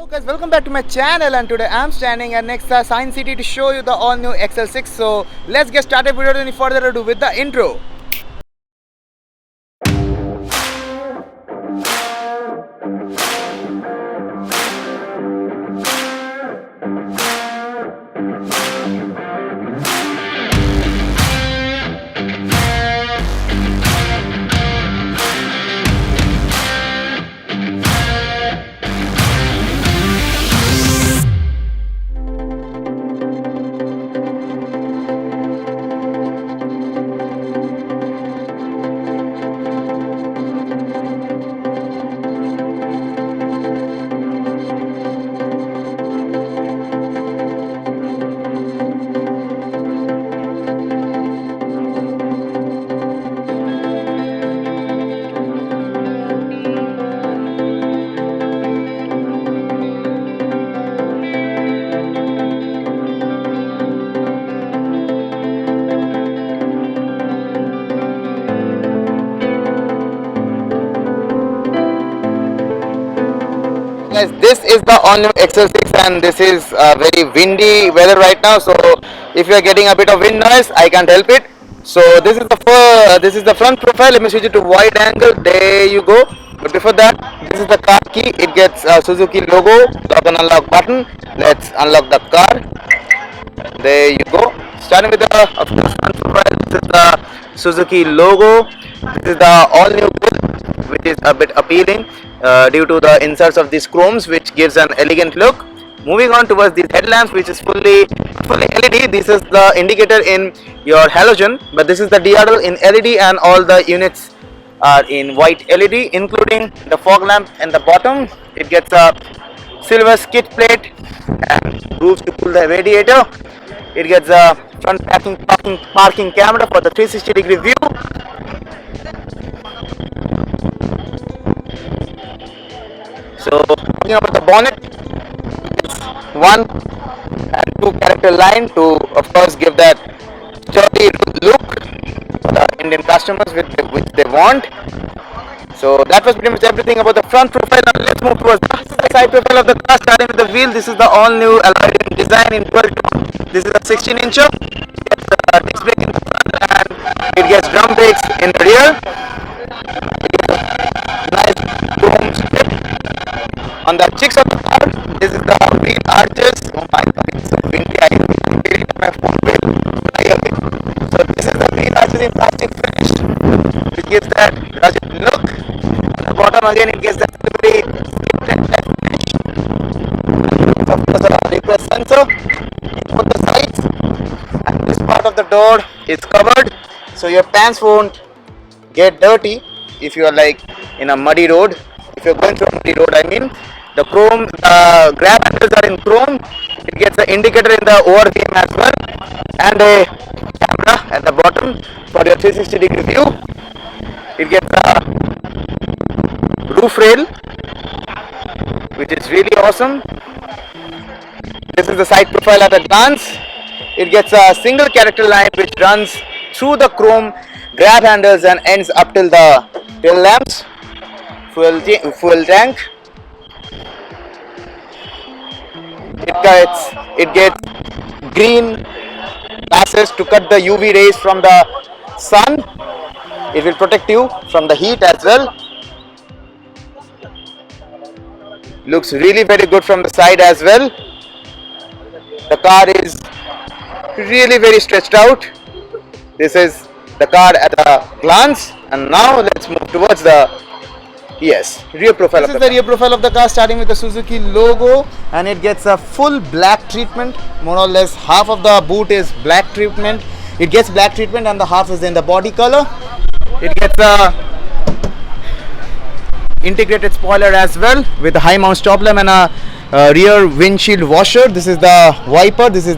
Hello guys, welcome back to my channel, and today I'm standing at Nexa Science City to show you the all new XL6. So let's get started without any further ado with the intro. Guys, this is the all new XL6 and this is very windy weather right now, so if you are getting a bit of wind noise, I can't help it. So this is the front profile. Let me switch it to wide angle. There you go. But before that, this is the car key. It gets Suzuki logo, lock and unlock button. Let's unlock the car. There you go. Starting with the of course front profile. This is the Suzuki logo. This is the all new grille, which is a bit appealing due to the inserts of these chromes, which gives an elegant look. Moving on towards these headlamps, which is fully LED. This is the indicator in your halogen, but this is the DRL in LED, and all the units are in white LED, including the fog lamp and the bottom. It gets a silver skid plate and roofs to cool the radiator. It gets a front parking camera for the 360-degree view. So talking about the bonnet, it's 1 and 2 character line to of course give that sturdy look for the Indian customers which they want. So that was pretty much everything about the front profile. Now let's move towards the side profile of the car, starting with the wheel. This is the all new alloy rim design in dual tone. This is a 16-incher. It gets disc brake in the front and it gets drum brakes in the rear. It gets a nice chrome strip on the cheeks of the car. This is the wheel arches. Oh my god, it's so windy. I can feel it on my phone will fly away. So this is the wheel arches in plastic finish, which gives that rugged look. On the bottom again, it gives that very finish. And of course, a reverse sensor in both the sides. And this part of the door is covered, so your pants won't get dirty if you are like in a muddy road. If you're going through a muddy road, I mean. The chrome grab handles are in chrome. It gets an indicator in the ORVM as well, and a camera at the bottom for your 360-degree view. It gets a roof rail, which is really awesome. This is the side profile at a glance. It gets a single character line which runs through the chrome grab handles and ends up till the tail lamps. Fuel tank. It gets green glasses to cut the UV rays from the sun. It will protect you from the heat as well. Looks really very good from the side as well. The car is really very stretched out. This is the car at a glance, and now let's move towards the rear profile. This is the rear profile of the car, starting with the Suzuki logo, and it gets a full black treatment. More or less half of the boot is black treatment. It gets black treatment and the half is in the body color. It gets a integrated spoiler as well with a high mount stop lamp and a rear windshield washer. This is the wiper. This is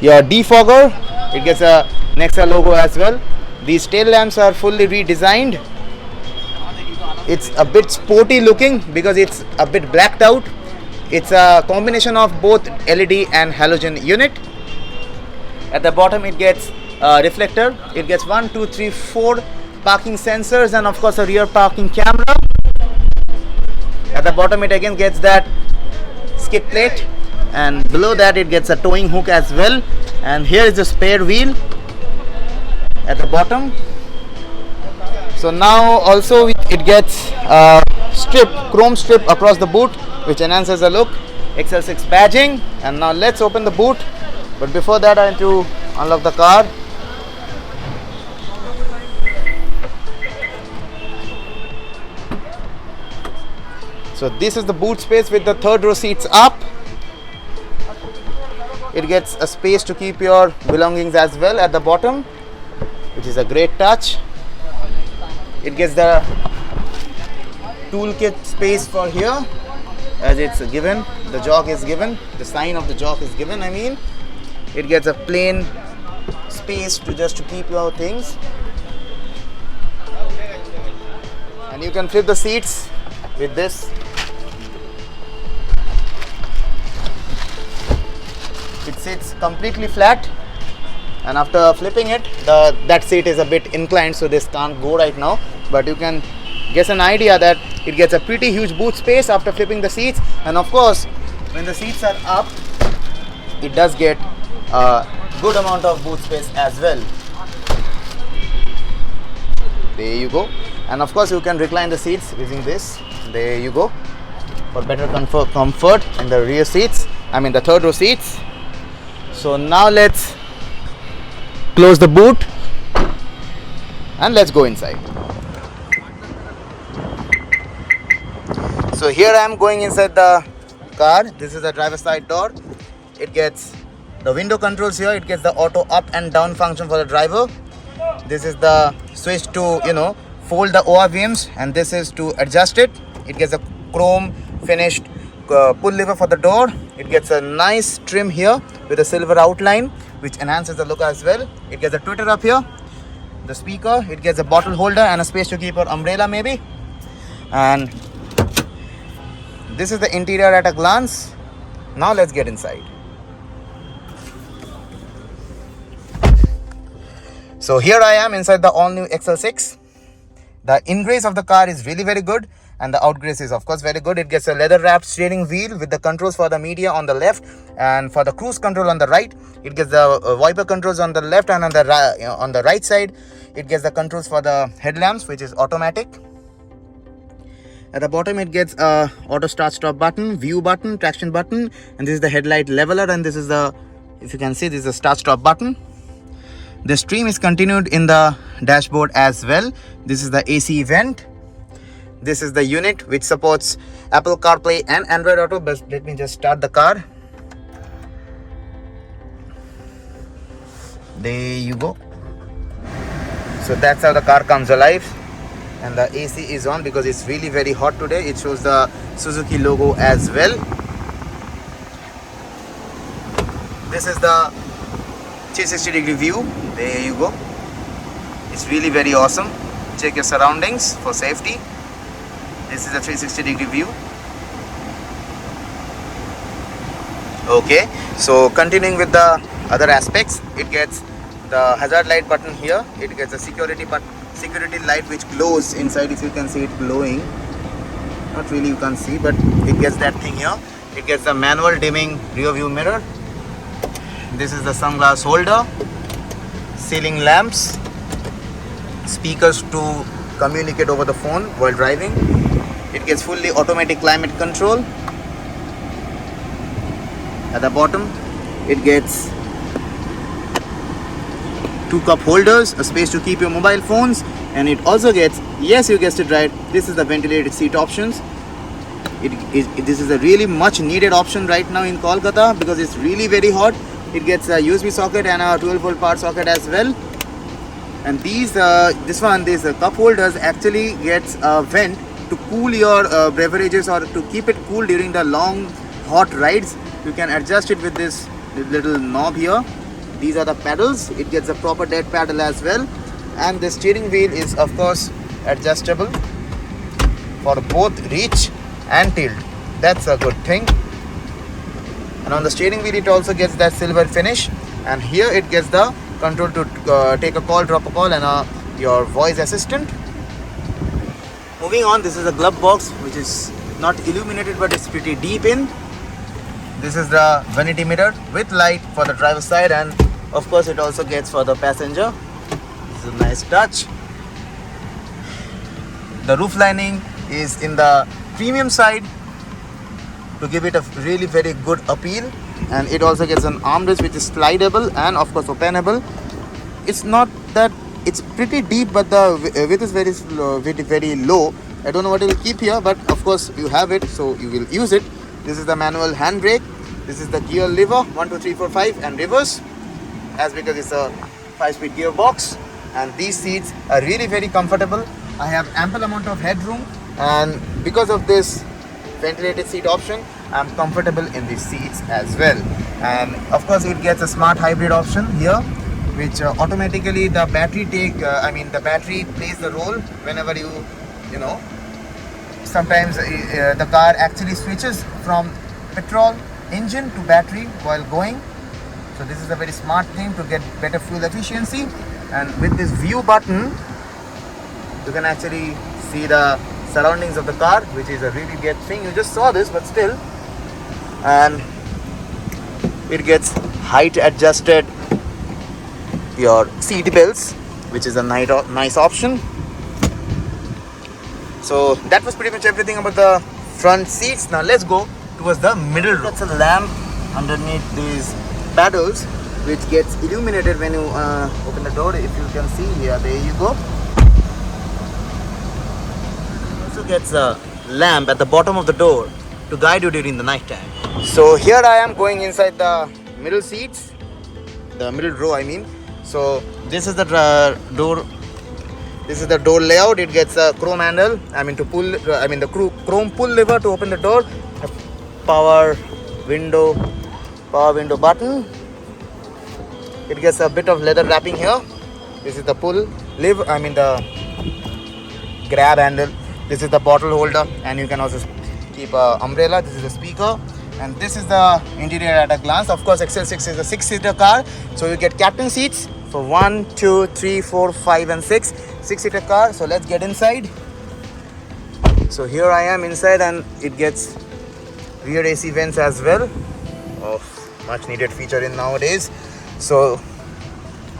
your defogger. It gets a Nexa logo as well. These tail lamps are fully redesigned. It's a bit sporty looking because it's a bit blacked out. It's a combination of both LED and halogen unit. At the bottom it gets reflector. It gets 1, 2, 3, 4 parking sensors and of course a rear parking camera. At the bottom it again gets that skid plate, and below that it gets a towing hook as well. And here is the spare wheel at the bottom. So now also it gets a chrome strip across the boot, which enhances the look. XL6 badging. And now let's open the boot, but before that I need to unlock the car. So this is the boot space with the third row seats up. It gets a space to keep your belongings as well at the bottom, which is a great touch. It gets the toolkit space for here, as it's given. The jog is given. The sign of the jog is given. I mean, it gets a plain space to keep your things, and you can flip the seats with this. It sits completely flat, and after flipping it, that seat is a bit inclined, so this can't go right now, but you can get an idea that it gets a pretty huge boot space after flipping the seats. And of course, when the seats are up, it does get a good amount of boot space as well. There you go. And of course you can recline the seats using this. There you go, for better comfort in the rear seats, I mean the third row seats. So now let's close the boot and let's go inside. So here I am going inside the car. This is the driver's side door. It gets the window controls here. It gets the auto up and down function for the driver. This is the switch to fold the ORVMs, and this is to adjust it. It gets a chrome finished pull lever for the door. It gets a nice trim here with a silver outline, which enhances the look as well. It gets a tweeter up here, the speaker. It gets a bottle holder and a space to keep your umbrella maybe. And this is the interior at a glance. Now let's get inside. So here I am inside the all new XL6. The ingrace of the car is really very good, and the outgrace is of course very good. It gets a leather wrapped steering wheel with the controls for the media on the left and for the cruise control on the right. It gets the wiper controls on the left, and on the right side it gets the controls for the headlamps, which is automatic. At the bottom it gets a auto start stop button, view button, traction button, and this is the headlight leveler, and this is the, if you can see, this is the start stop button. The stream is continued in the dashboard as well. This is the AC vent. This is the unit which supports Apple CarPlay and Android Auto. But let me just start the car. There you go. So that's how the car comes alive. And the AC is on because it's really very hot today. It shows the Suzuki logo as well. This is the 360-degree view. There you go. It's really very awesome. Check your surroundings for safety. This is a 360-degree view. Okay, so continuing with the other aspects, it gets the hazard light button here. It gets a security light which glows inside. If you can see it glowing, not really you can't see, but it gets that thing here. It gets the manual dimming rear view mirror. This is the sunglass holder, ceiling lamps, speakers to communicate over the phone while driving. It gets fully automatic climate control. At the bottom it gets 2 cup holders, a space to keep your mobile phones, and it also gets, yes, you guessed it right, this is the ventilated seat options. This is a really much needed option right now in Kolkata because it's really very hot. It gets a USB socket and a 12-volt power socket as well. And these cup holders actually gets a vent to cool your beverages or to keep it cool during the long hot rides. You can adjust it with this little knob here. These are the pedals. It gets a proper dead paddle as well. And the steering wheel is of course adjustable for both reach and tilt. That's a good thing. And on the steering wheel it also gets that silver finish, and here it gets the control to take a call, drop a call, and your voice assistant. Moving on, this is a glove box which is not illuminated but it's pretty deep in. This is the vanity mirror with light for the driver's side, and of course it also gets for the passenger. This is a nice touch. The roof lining is in the premium side to give it a really very good appeal, and it also gets an armrest which is slidable and of course openable. It's not that it's pretty deep, but the width is very low. I don't know what it will keep here, but of course you have it, so you will use it. This is the manual handbrake. This is the gear lever 1 2 3 4 5 and reverse, as because it's a 5-speed gearbox. And these seats are really very comfortable. I have ample amount of headroom, and because of this ventilated seat option, I'm comfortable in these seats as well. And of course it gets a smart hybrid option here, which automatically the battery the battery plays the role whenever you know sometimes the car actually switches from petrol engine to battery while going. So this is a very smart thing to get better fuel efficiency. And with this view button, you can actually see the surroundings of the car, which is a really good thing. You just saw this, but still. And it gets height adjusted your seat belts, which is a nice option. So that was pretty much everything about the front seats. Now let's go towards the middle row. That's a lamp underneath these paddles, which gets illuminated when you open the door. If you can see here, there you go. Also gets a lamp at the bottom of the door to guide you during the night time. So here I am going inside the middle seats, the middle row I mean. So this is the door. This is the door layout. It gets a chrome handle. The chrome pull lever to open the door. A power window button. It gets a bit of leather wrapping here. This is the pull lever. The grab handle. This is the bottle holder, and you can also keep a umbrella. This is the speaker, and this is the interior at a glance. Of course, XL6 is a 6-seater car, so you get captain seats for 1, 2, 3, 4, 5, and 6. 6-seater car. So let's get inside. So here I am inside, and it gets rear AC vents as well. Of much needed feature in nowadays. So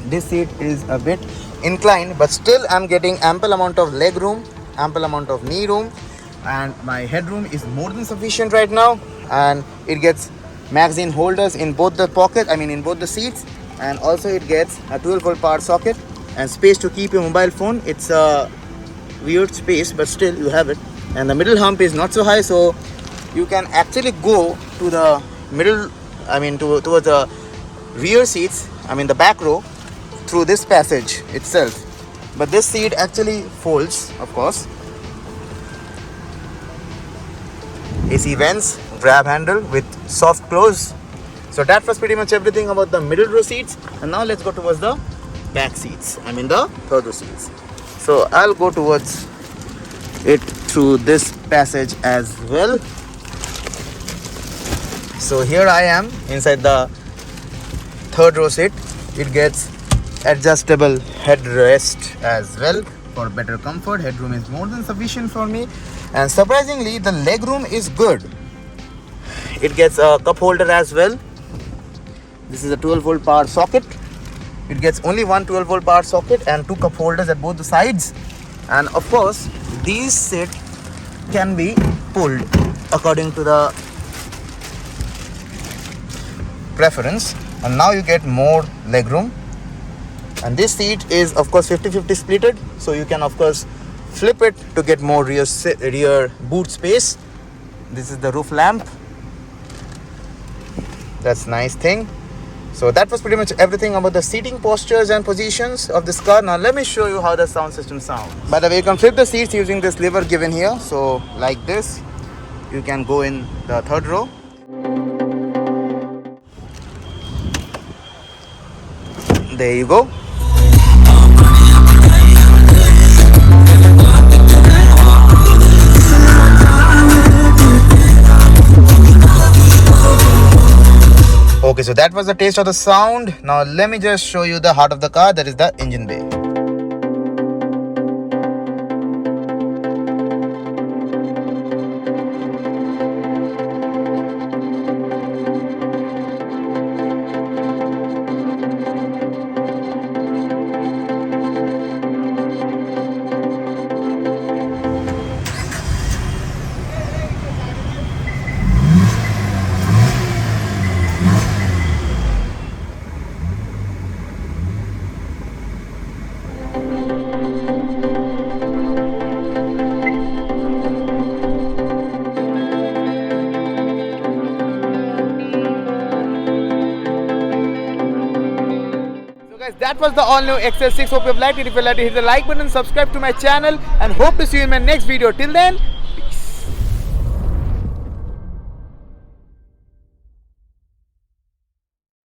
this seat is a bit inclined, but still I'm getting ample amount of leg room, ample amount of knee room, and my headroom is more than sufficient right now. And it gets magazine holders in both the pockets, in both the seats, and also it gets a 12-volt power socket and space to keep your mobile phone. It's a weird space, but still you have it. And the middle hump is not so high, so you can actually go to the middle, towards the rear seats, the back row, through this passage itself. But this seat actually folds, of course. AC vents, grab handle with soft close. So that was pretty much everything about the middle row seats. And now let's go towards the back seats, the third row seats. So I'll go towards it through this passage as well. So here I am inside the third row seat. It gets adjustable headrest as well for better comfort. Headroom is more than sufficient for me, and surprisingly the leg room is good. It gets a cup holder as well. This is a 12-volt power socket. It gets only one 12-volt power socket and 2 cup holders at both the sides. And of course these seats can be pulled according to the preference, and now you get more leg room. And this seat is of course 50-50 splitted, so you can of course flip it to get more rear boot space. This is the roof lamp. That's nice thing. So that was pretty much everything about the seating postures and positions of this car. Now let me show you how the sound system sounds. By the way, you can flip the seats using this lever given here. So like this, you can go in the third row. There you go. Okay, so that was the taste of the sound. Now let me just show you the heart of the car, that is the engine bay. that was the all new XL6. Hope you have liked it. If you liked it, hit the like button, subscribe to my channel, and hope to see you in my next video. Till then,